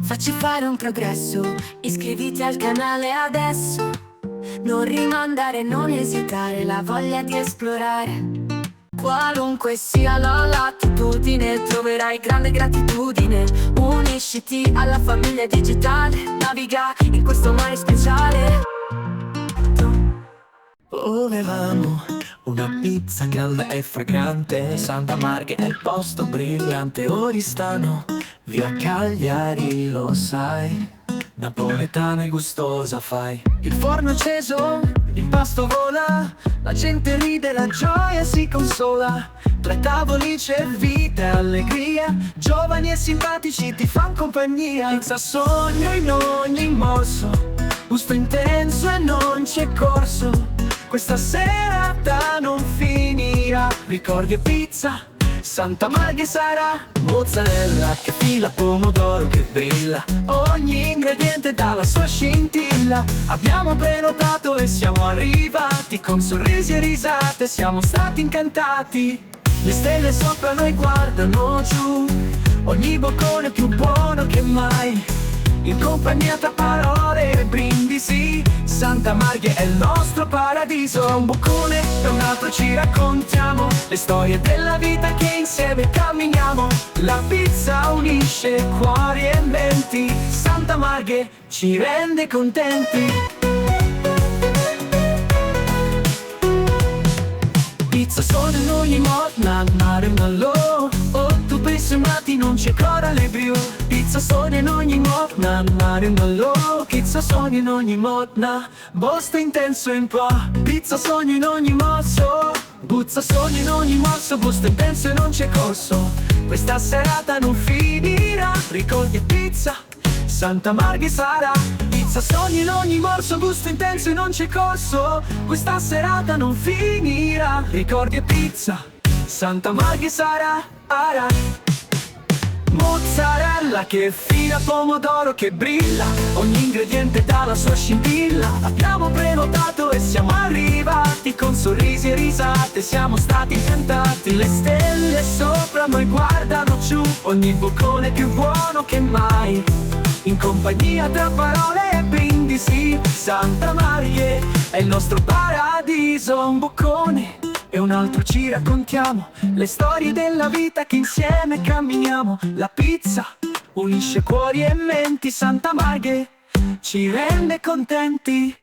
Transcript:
Facci fare un progresso, iscriviti al canale adesso. Non rimandare, non esitare, la voglia di esplorare. Qualunque sia la latitudine, troverai grande gratitudine. Unisciti alla famiglia digitale, naviga in questo mare speciale. Volevamo una pizza calda e fragrante, Santa Marghe è il posto brillante. Oristano, via Cagliari, lo sai, napoletana e gustosa fai. Il forno acceso, il pasto vola, la gente ride, la gioia si consola. Tra tavoli c'è vita e allegria, giovani e simpatici ti fan compagnia. Senza sogno in ogni morso, gusto intenso e non c'è corso. Questa serata non finirà, ricordi e pizza, Santa Marghe sarà. Mozzarella che fila, pomodoro che brilla, ogni ingrediente dà la sua scintilla. Abbiamo prenotato e siamo arrivati, con sorrisi e risate siamo stati incantati. Le stelle sopra noi guardano giù, ogni boccone è più buono che mai. In compagnia tra parole e brindisi, Santa Marghe è il nostro paradiso. Un boccone e un altro ci raccontiamo le storie della vita che insieme camminiamo. La pizza unisce cuori e menti, Santa Marghe ci rende contenti. Pizza sono in ogni modna, mare un allò. Oh, tu pensi matti, non c'è ancora le brio. Pizza sono in ogni modna, mare un allò. Pizza sono in ogni modna, bosta intenso in po'. Pizza sogno in ogni morso, buzza sogno in ogni morso, bosta intenso e non c'è corso. Questa serata non finirà, ricordi e pizza, Santa Marghe sarà. Pizza sogno in ogni morso, gusto intenso e non c'è corso. Questa serata non finirà, ricordi e pizza, Santa Marghe sarà. Mozzarella che fila, pomodoro che brilla, ogni ingrediente dà la sua scintilla. Abbiamo prenotato e siamo arrivati, con sorrisi e risate siamo stati incantati. Le stelle sopra noi guardano giù, ogni boccone è più buono che mai. In compagnia tra parole e brindisi, Santa Marghe è il nostro paradiso. Un boccone e un altro ci raccontiamo le storie della vita che insieme camminiamo. La pizza unisce cuori e menti, Santa Marghe ci rende contenti.